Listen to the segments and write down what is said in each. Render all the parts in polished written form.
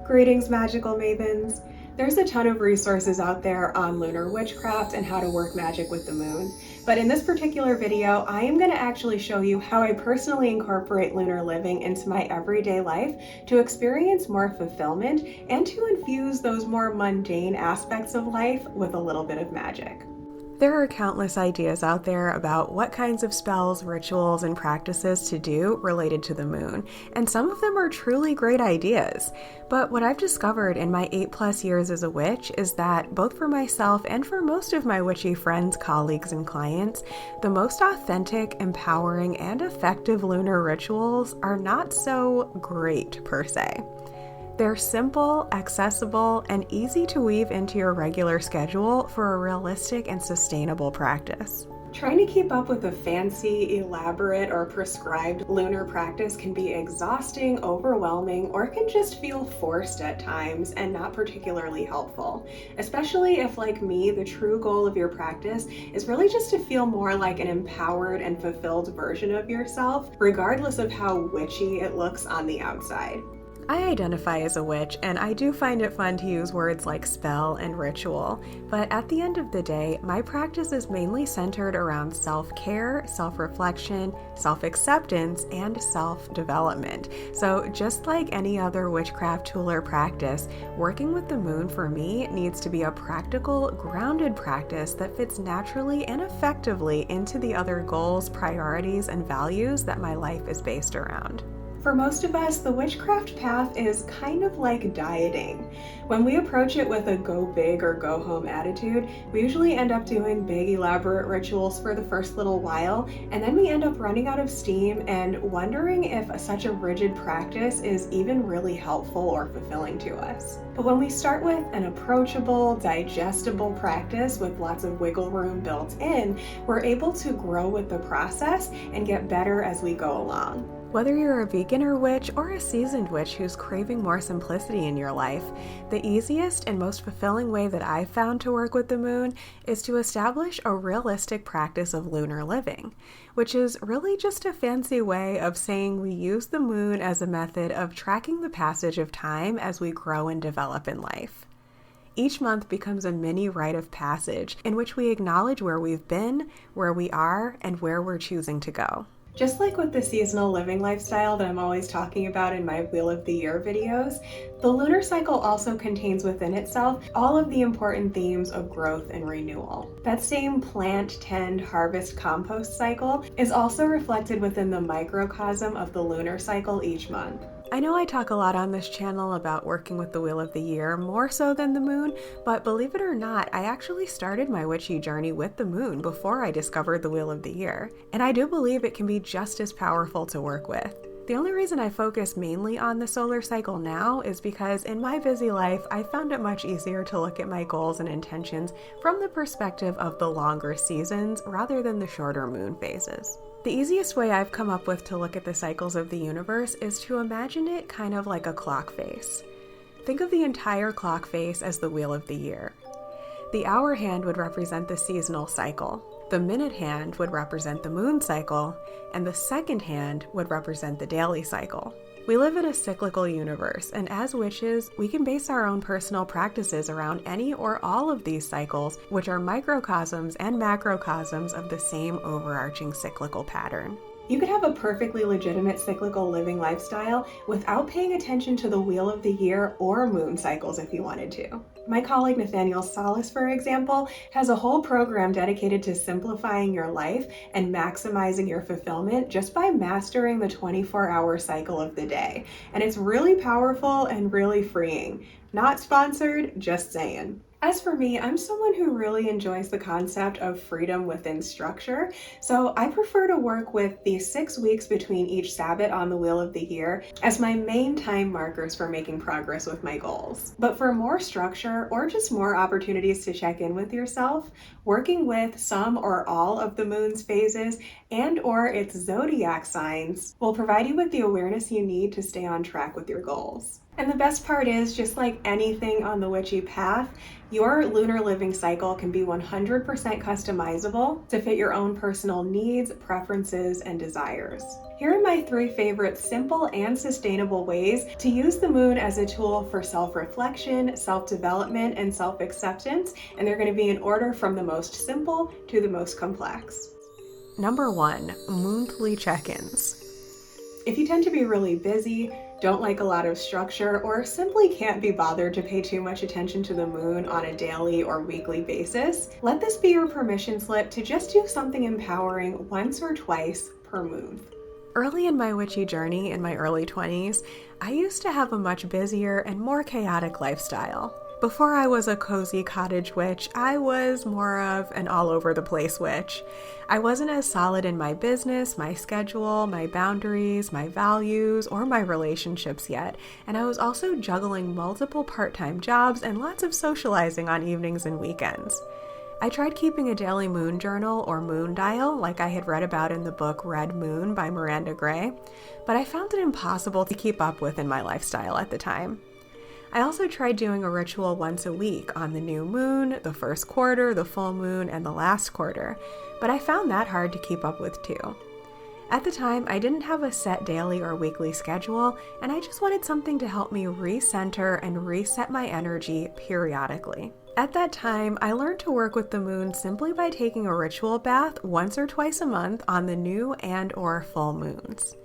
Greetings, magical mavens. There's a ton of resources out there on lunar witchcraft and how to work magic with the moon. But in this particular video, I am going to actually show you how I personally incorporate lunar living into my everyday life to experience more fulfillment and to infuse those more mundane aspects of life with a little bit of magic. There are countless ideas out there about what kinds of spells, rituals, and practices to do related to the moon, and some of them are truly great ideas. But what I've discovered in my 8+ years as a witch is that, both for myself and for most of my witchy friends, colleagues, and clients, the most authentic, empowering, and effective lunar rituals are not so great per se. They're simple, accessible, and easy to weave into your regular schedule for a realistic and sustainable practice. Trying to keep up with a fancy, elaborate, or prescribed lunar practice can be exhausting, overwhelming, or can just feel forced at times and not particularly helpful. Especially if, like me, the true goal of your practice is really just to feel more like an empowered and fulfilled version of yourself, regardless of how witchy it looks on the outside. I identify as a witch, and I do find it fun to use words like spell and ritual, but at the end of the day, my practice is mainly centered around self-care, self-reflection, self-acceptance, and self-development. So just like any other witchcraft tool or practice, working with the moon for me needs to be a practical, grounded practice that fits naturally and effectively into the other goals, priorities, and values that my life is based around. For most of us, the witchcraft path is kind of like dieting. When we approach it with a go big or go home attitude, we usually end up doing big elaborate rituals for the first little while, and then we end up running out of steam and wondering if such a rigid practice is even really helpful or fulfilling to us. But when we start with an approachable, digestible practice with lots of wiggle room built in, we're able to grow with the process and get better as we go along. Whether you're a beginner witch or a seasoned witch who's craving more simplicity in your life, the easiest and most fulfilling way that I've found to work with the moon is to establish a realistic practice of lunar living, which is really just a fancy way of saying we use the moon as a method of tracking the passage of time as we grow and develop in life. Each month becomes a mini rite of passage in which we acknowledge where we've been, where we are, and where we're choosing to go. Just like with the seasonal living lifestyle that I'm always talking about in my Wheel of the Year videos, the lunar cycle also contains within itself all of the important themes of growth and renewal. That same plant, tend, harvest, compost cycle is also reflected within the microcosm of the lunar cycle each month. I know I talk a lot on this channel about working with the Wheel of the Year, more so than the moon, but believe it or not, I actually started my witchy journey with the moon before I discovered the Wheel of the Year, and I do believe it can be just as powerful to work with. The only reason I focus mainly on the solar cycle now is because in my busy life, I found it much easier to look at my goals and intentions from the perspective of the longer seasons rather than the shorter moon phases. The easiest way I've come up with to look at the cycles of the universe is to imagine it kind of like a clock face. Think of the entire clock face as the Wheel of the Year. The hour hand would represent the seasonal cycle, the minute hand would represent the moon cycle, and the second hand would represent the daily cycle. We live in a cyclical universe, and as witches, we can base our own personal practices around any or all of these cycles, which are microcosms and macrocosms of the same overarching cyclical pattern. You could have a perfectly legitimate cyclical living lifestyle without paying attention to the Wheel of the Year or moon cycles if you wanted to. My colleague Nathaniel Salas, for example, has a whole program dedicated to simplifying your life and maximizing your fulfillment just by mastering the 24-hour cycle of the day. And it's really powerful and really freeing. Not sponsored, just saying. As for me, I'm someone who really enjoys the concept of freedom within structure, so I prefer to work with the 6 weeks between each Sabbath on the Wheel of the Year as my main time markers for making progress with my goals. But for more structure or just more opportunities to check in with yourself, working with some or all of the moon's phases and or its zodiac signs will provide you with the awareness you need to stay on track with your goals. And the best part is, just like anything on the witchy path, Your lunar living cycle can be 100% customizable to fit your own personal needs, preferences, and desires. Here are my 3 favorite simple and sustainable ways to use the moon as a tool for self-reflection, self-development, and self-acceptance, and they're going to be in order from the most simple to the most complex. Number 1, monthly check-ins. If you tend to be really busy, don't like a lot of structure, or simply can't be bothered to pay too much attention to the moon on a daily or weekly basis, let this be your permission slip to just do something empowering once or twice per moon. Early in my witchy journey in my early 20s, I used to have a much busier and more chaotic lifestyle. Before I was a cozy cottage witch, I was more of an all-over-the-place witch. I wasn't as solid in my business, my schedule, my boundaries, my values, or my relationships yet, and I was also juggling multiple part-time jobs and lots of socializing on evenings and weekends. I tried keeping a daily moon journal or moon dial like I had read about in the book Red Moon by Miranda Gray, but I found it impossible to keep up with in my lifestyle at the time. I also tried doing a ritual once a week on the new moon, the first quarter, the full moon, and the last quarter, but I found that hard to keep up with too. At the time, I didn't have a set daily or weekly schedule, and I just wanted something to help me recenter and reset my energy periodically. At that time, I learned to work with the moon simply by taking a ritual bath once or twice a month on the new and/or full moons.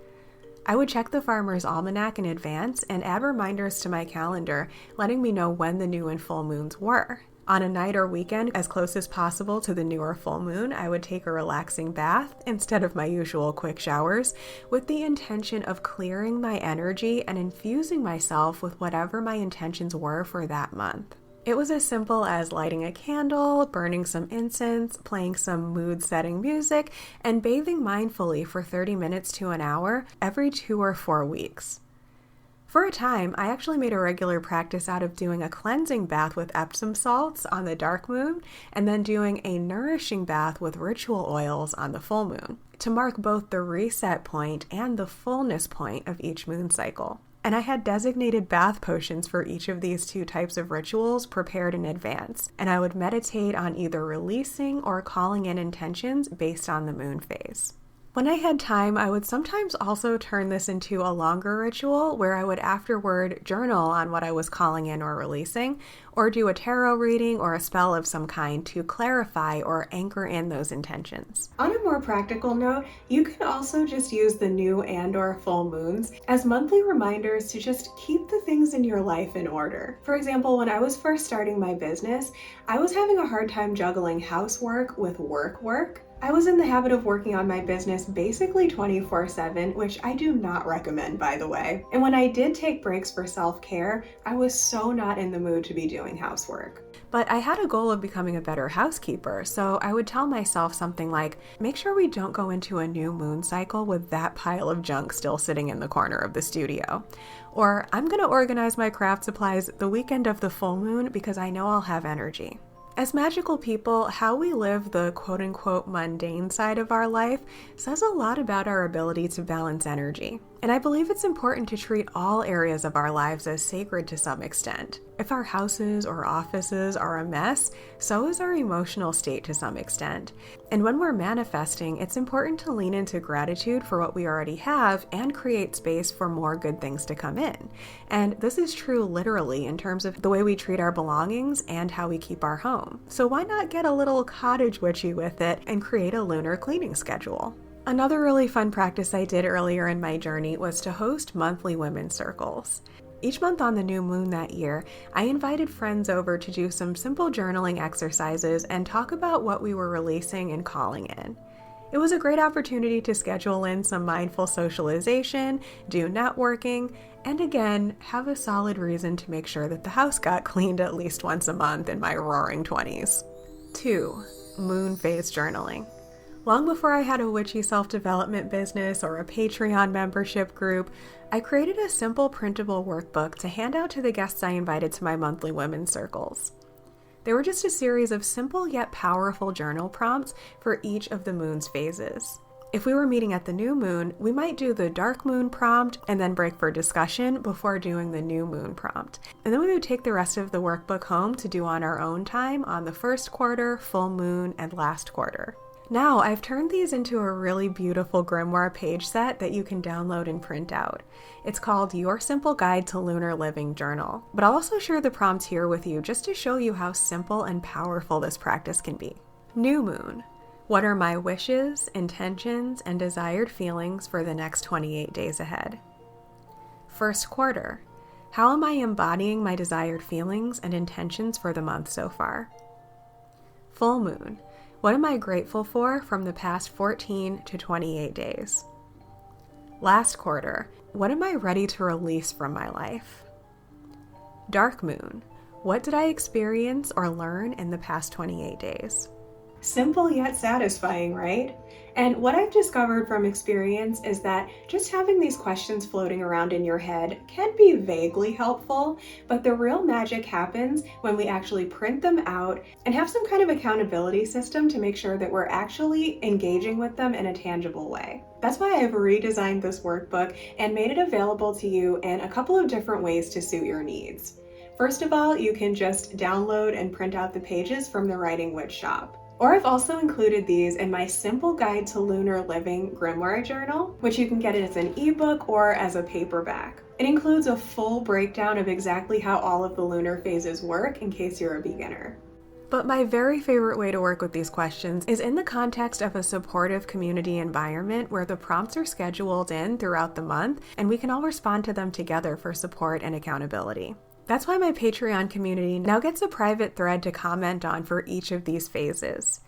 I would check the Farmer's Almanac in advance and add reminders to my calendar, letting me know when the new and full moons were. On a night or weekend, as close as possible to the new or full moon, I would take a relaxing bath instead of my usual quick showers, with the intention of clearing my energy and infusing myself with whatever my intentions were for that month. It was as simple as lighting a candle, burning some incense, playing some mood-setting music, and bathing mindfully for 30 minutes to an hour every 2 or 4 weeks. For a time, I actually made a regular practice out of doing a cleansing bath with Epsom salts on the dark moon, and then doing a nourishing bath with ritual oils on the full moon, to mark both the reset point and the fullness point of each moon cycle. And I had designated bath potions for each of these 2 types of rituals prepared in advance, and I would meditate on either releasing or calling in intentions based on the moon phase. When I had time, I would sometimes also turn this into a longer ritual where I would afterward journal on what I was calling in or releasing, or do a tarot reading or a spell of some kind to clarify or anchor in those intentions. On a more practical note, you can also just use the new and/or full moons as monthly reminders to just keep the things in your life in order. For example, when I was first starting my business, I was having a hard time juggling housework with work. I was in the habit of working on my business basically 24/7, which I do not recommend, by the way. And when I did take breaks for self-care, I was so not in the mood to be doing housework. But I had a goal of becoming a better housekeeper, so I would tell myself something like, make sure we don't go into a new moon cycle with that pile of junk still sitting in the corner of the studio. Or, I'm going to organize my craft supplies the weekend of the full moon because I know I'll have energy. As magical people, how we live the quote-unquote mundane side of our life says a lot about our ability to balance energy. And I believe it's important to treat all areas of our lives as sacred to some extent. If our houses or offices are a mess, so is our emotional state to some extent. And when we're manifesting, it's important to lean into gratitude for what we already have and create space for more good things to come in. And this is true literally in terms of the way we treat our belongings and how we keep our home. So why not get a little cottage witchy with it and create a lunar cleaning schedule? Another really fun practice I did earlier in my journey was to host monthly women's circles. Each month on the new moon that year, I invited friends over to do some simple journaling exercises and talk about what we were releasing and calling in. It was a great opportunity to schedule in some mindful socialization, do networking, and again, have a solid reason to make sure that the house got cleaned at least once a month in my roaring 20s. 2. Moon phase journaling. Long before I had a witchy self-development business or a Patreon membership group, I created a simple printable workbook to hand out to the guests I invited to my monthly women's circles. They were just a series of simple yet powerful journal prompts for each of the moon's phases. If we were meeting at the new moon, we might do the dark moon prompt and then break for discussion before doing the new moon prompt. And then we would take the rest of the workbook home to do on our own time on the first quarter, full moon, and last quarter. Now, I've turned these into a really beautiful Grimoire page set that you can download and print out. It's called Your Simple Guide to Lunar Living Journal, but I'll also share the prompts here with you just to show you how simple and powerful this practice can be. New moon. What are my wishes, intentions, and desired feelings for the next 28 days ahead? First quarter. How am I embodying my desired feelings and intentions for the month so far? Full moon. What am I grateful for from the past 14 to 28 days? Last quarter. What am I ready to release from my life? Dark moon. What did I experience or learn in the past 28 days? Simple yet satisfying, right? And what I've discovered from experience is that just having these questions floating around in your head can be vaguely helpful, but the real magic happens when we actually print them out and have some kind of accountability system to make sure that we're actually engaging with them in a tangible way. That's why I've redesigned this workbook and made it available to you in a couple of different ways to suit your needs. First of all, you can just download and print out the pages from the Writing Witch shop. Or I've also included these in my Simple Guide to Lunar Living Grimoire journal, which you can get as an ebook or as a paperback. It includes a full breakdown of exactly how all of the lunar phases work in case you're a beginner. But my very favorite way to work with these questions is in the context of a supportive community environment where the prompts are scheduled in throughout the month and we can all respond to them together for support and accountability. That's why my Patreon community now gets a private thread to comment on for each of these phases.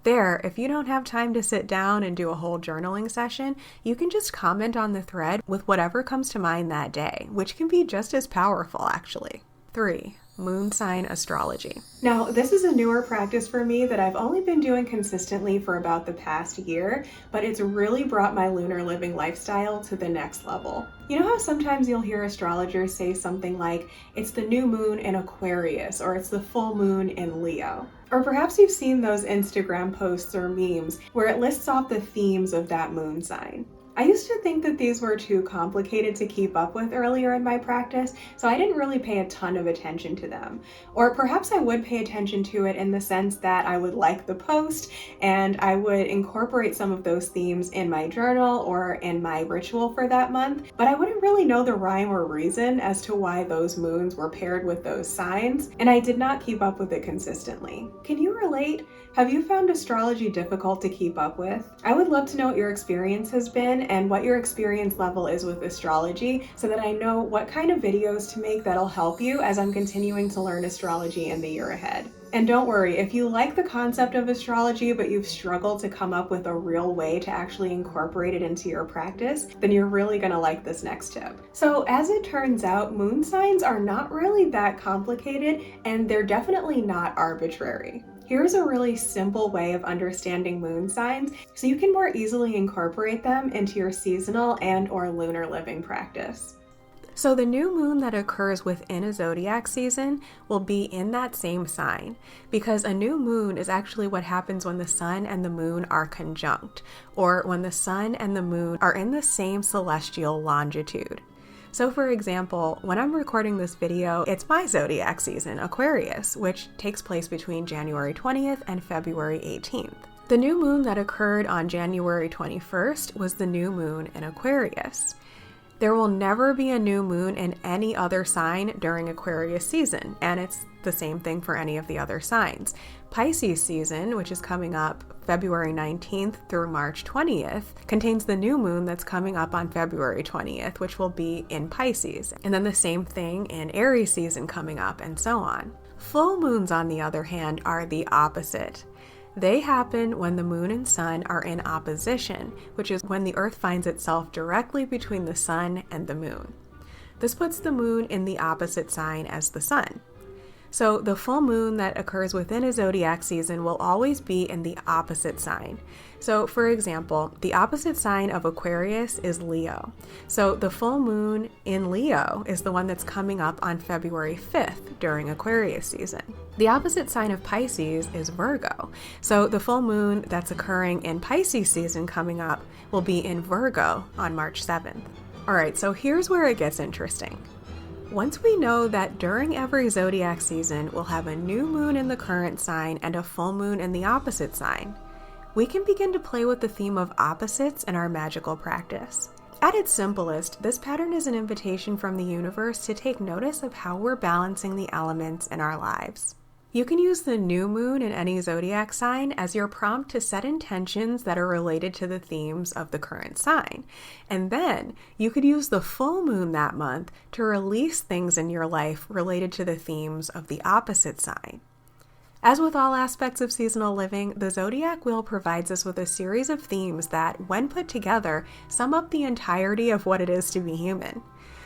There, if you don't have time to sit down and do a whole journaling session, you can just comment on the thread with whatever comes to mind that day, which can be just as powerful, actually. 3. Moon sign astrology. Now, this is a newer practice for me that I've only been doing consistently for about the past year, but it's really brought my lunar living lifestyle to the next level. You know how sometimes you'll hear astrologers say something like, it's the new moon in Aquarius, or it's the full moon in Leo. Or perhaps you've seen those Instagram posts or memes where it lists off the themes of that moon sign. I used to think that these were too complicated to keep up with earlier in my practice, so I didn't really pay a ton of attention to them. Or perhaps I would pay attention to it in the sense that I would like the post and I would incorporate some of those themes in my journal or in my ritual for that month, but I wouldn't really know the rhyme or reason as to why those moons were paired with those signs, and I did not keep up with it consistently. Can you relate? Have you found astrology difficult to keep up with? I would love to know what your experience has been and what your experience level is with astrology so that I know what kind of videos to make that'll help you as I'm continuing to learn astrology in the year ahead. And don't worry, if you like the concept of astrology but you've struggled to come up with a real way to actually incorporate it into your practice, then you're really gonna like this next tip. So as it turns out, moon signs are not really that complicated and they're definitely not arbitrary. Here's a really simple way of understanding moon signs so you can more easily incorporate them into your seasonal and/or lunar living practice. So the new moon that occurs within a zodiac season will be in that same sign, because a new moon is actually what happens when the sun and the moon are conjunct, or when the sun and the moon are in the same celestial longitude. So for example, when I'm recording this video, it's my zodiac season, Aquarius, which takes place between January 20th and February 18th. The new moon that occurred on January 21st was the new moon in Aquarius. There will never be a new moon in any other sign during Aquarius season, and it's the same thing for any of the other signs. Pisces season, which is coming up February 19th through March 20th, contains the new moon that's coming up on February 20th, which will be in Pisces. And then the same thing in Aries season coming up, and so on. Full moons, on the other hand, are the opposite. They happen when the moon and sun are in opposition, which is when the earth finds itself directly between the sun and the moon. This puts the moon in the opposite sign as the sun. So the full moon that occurs within a zodiac season will always be in the opposite sign. So for example, the opposite sign of Aquarius is Leo. So the full moon in Leo is the one that's coming up on February 5th during Aquarius season. The opposite sign of Pisces is Virgo. So the full moon that's occurring in Pisces season coming up will be in Virgo on March 7th. All right, so here's where it gets interesting. Once we know that during every zodiac season we'll have a new moon in the current sign and a full moon in the opposite sign, we can begin to play with the theme of opposites in our magical practice. At its simplest, this pattern is an invitation from the universe to take notice of how we're balancing the elements in our lives. You can use the new moon in any zodiac sign as your prompt to set intentions that are related to the themes of the current sign. And then you could use the full moon that month to release things in your life related to the themes of the opposite sign. As with all aspects of seasonal living, the zodiac wheel provides us with a series of themes that, when put together, sum up the entirety of what it is to be human.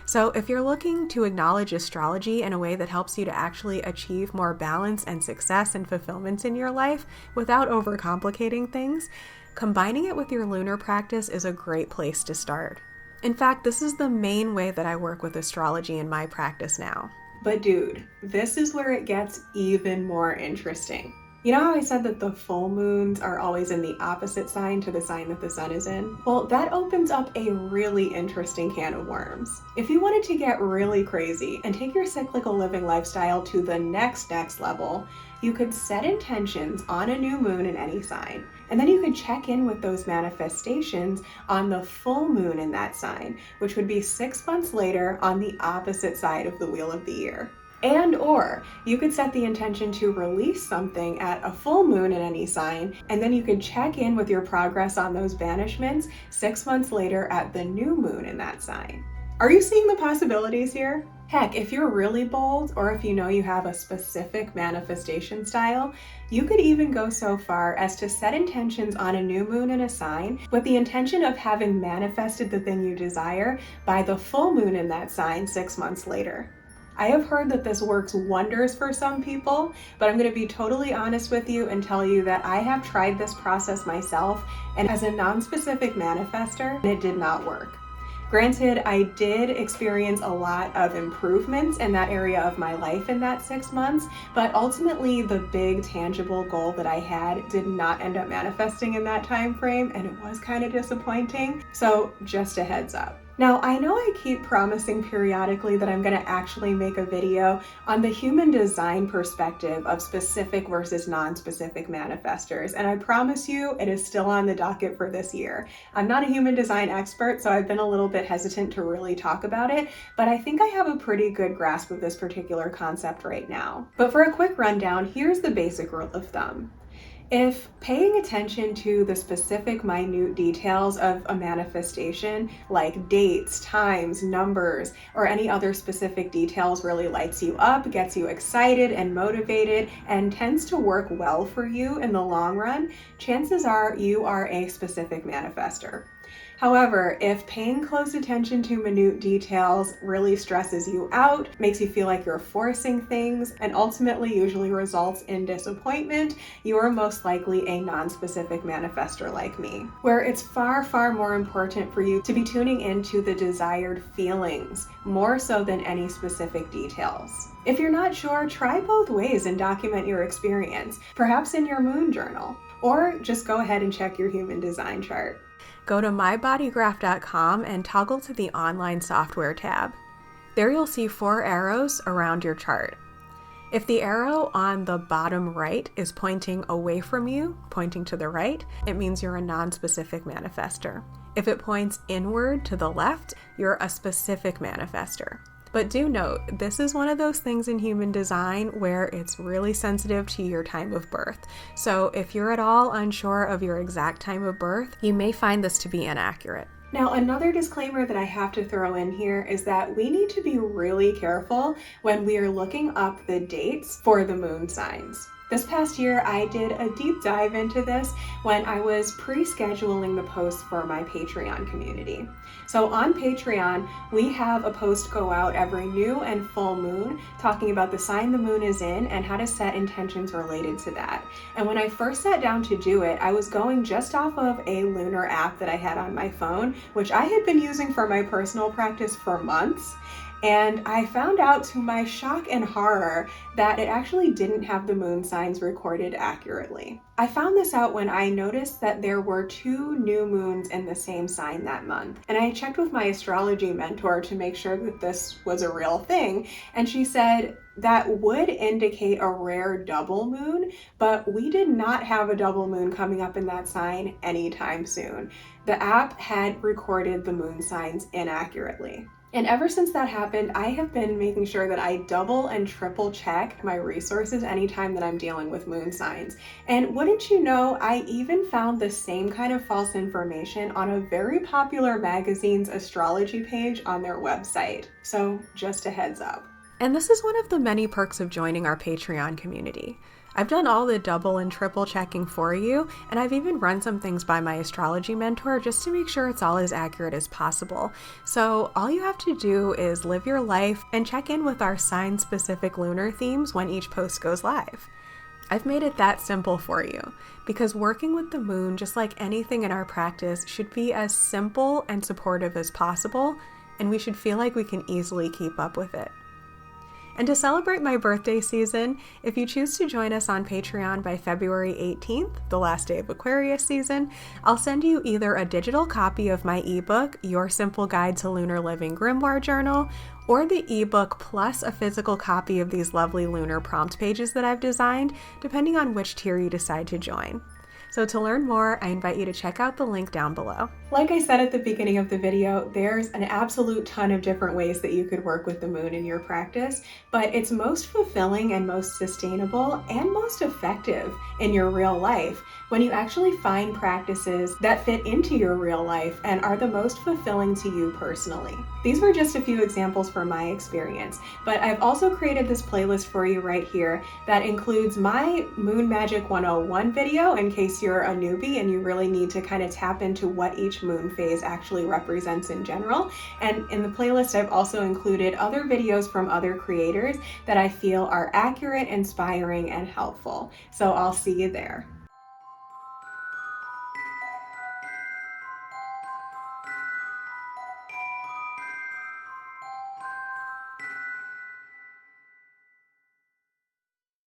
So if you're looking to acknowledge astrology in a way that helps you to actually achieve more balance and success and fulfillment in your life without overcomplicating things, combining it with your lunar practice is a great place to start. In fact, this is the main way that I work with astrology in my practice now. But dude, this is where it gets even more interesting. You know how I said that the full moons are always in the opposite sign to the sign that the sun is in? Well, that opens up a really interesting can of worms. If you wanted to get really crazy and take your cyclical living lifestyle to the next level, you could set intentions on a new moon in any sign, and then you could check in with those manifestations on the full moon in that sign, which would be 6 months later on the opposite side of the wheel of the year. And or you could set the intention to release something at a full moon in any sign, and then you could check in with your progress on those banishments 6 months later at the new moon in that sign. Are you seeing the possibilities here? Heck, if you're really bold, or if you know you have a specific manifestation style, you could even go so far as to set intentions on a new moon in a sign with the intention of having manifested the thing you desire by the full moon in that sign 6 months later. I have heard that this works wonders for some people, but I'm going to be totally honest with you and tell you that I have tried this process myself, and as a non-specific manifester, it did not work. Granted, I did experience a lot of improvements in that area of my life in that 6 months, but ultimately the big tangible goal that I had did not end up manifesting in that time frame, and it was kind of disappointing. So just a heads up. Now, I know I keep promising periodically that I'm going to actually make a video on the human design perspective of specific versus non-specific manifestors, and I promise you it is still on the docket for this year. I'm not a human design expert, so I've been a little bit hesitant to really talk about it, but I think I have a pretty good grasp of this particular concept right now. But for a quick rundown, here's the basic rule of thumb. If paying attention to the specific minute details of a manifestation, like dates, times, numbers, or any other specific details really lights you up, gets you excited and motivated, and tends to work well for you in the long run, chances are you are a specific manifestor. However, if paying close attention to minute details really stresses you out, makes you feel like you're forcing things, and ultimately usually results in disappointment, you are most likely a non-specific manifestor like me, where it's far, far more important for you to be tuning into the desired feelings, more so than any specific details. If you're not sure, try both ways and document your experience, perhaps in your moon journal, or just go ahead and check your human design chart. Go to mybodygraph.com and toggle to the online software tab. There you'll see 4 arrows around your chart. If the arrow on the bottom right is pointing away from you, pointing to the right, it means you're a non-specific manifestor. If it points inward to the left, you're a specific manifestor. But do note, this is one of those things in human design where it's really sensitive to your time of birth. So if you're at all unsure of your exact time of birth, you may find this to be inaccurate. Now, another disclaimer that I have to throw in here is that we need to be really careful when we are looking up the dates for the moon signs. This past year, I did a deep dive into this when I was pre-scheduling the posts for my Patreon community. So on Patreon, we have a post go out every new and full moon talking about the sign the moon is in and how to set intentions related to that. And when I first sat down to do it, I was going just off of a Lunar app that I had on my phone, which I had been using for my personal practice for months. And I found out to my shock and horror that it actually didn't have the moon signs recorded accurately. I found this out when I noticed that there were 2 new moons in the same sign that month. And I checked with my astrology mentor to make sure that this was a real thing. And she said that would indicate a rare double moon, but we did not have a double moon coming up in that sign anytime soon. The app had recorded the moon signs inaccurately. And ever since that happened, I have been making sure that I double and triple check my resources anytime that I'm dealing with moon signs. And wouldn't you know, I even found the same kind of false information on a very popular magazine's astrology page on their website. So just a heads up. And this is one of the many perks of joining our Patreon community. I've done all the double and triple checking for you, and I've even run some things by my astrology mentor just to make sure it's all as accurate as possible. So all you have to do is live your life and check in with our sign-specific lunar themes when each post goes live. I've made it that simple for you, because working with the moon, just like anything in our practice, should be as simple and supportive as possible, and we should feel like we can easily keep up with it. And to celebrate my birthday season, if you choose to join us on Patreon by February 18th, the last day of Aquarius season, I'll send you either a digital copy of my ebook, Your Simple Guide to Lunar Living Grimoire Journal, or the ebook plus a physical copy of these lovely lunar prompt pages that I've designed, depending on which tier you decide to join. So to learn more, I invite you to check out the link down below. Like I said at the beginning of the video, there's an absolute ton of different ways that you could work with the moon in your practice, but it's most fulfilling and most sustainable and most effective in your real life when you actually find practices that fit into your real life and are the most fulfilling to you personally. These were just a few examples from my experience, but I've also created this playlist for you right here that includes my Moon Magic 101 video in case you're a newbie and you really need to kind of tap into what each moon phase actually represents in general. And in the playlist, I've also included other videos from other creators that I feel are accurate, inspiring, and helpful. So I'll see you there.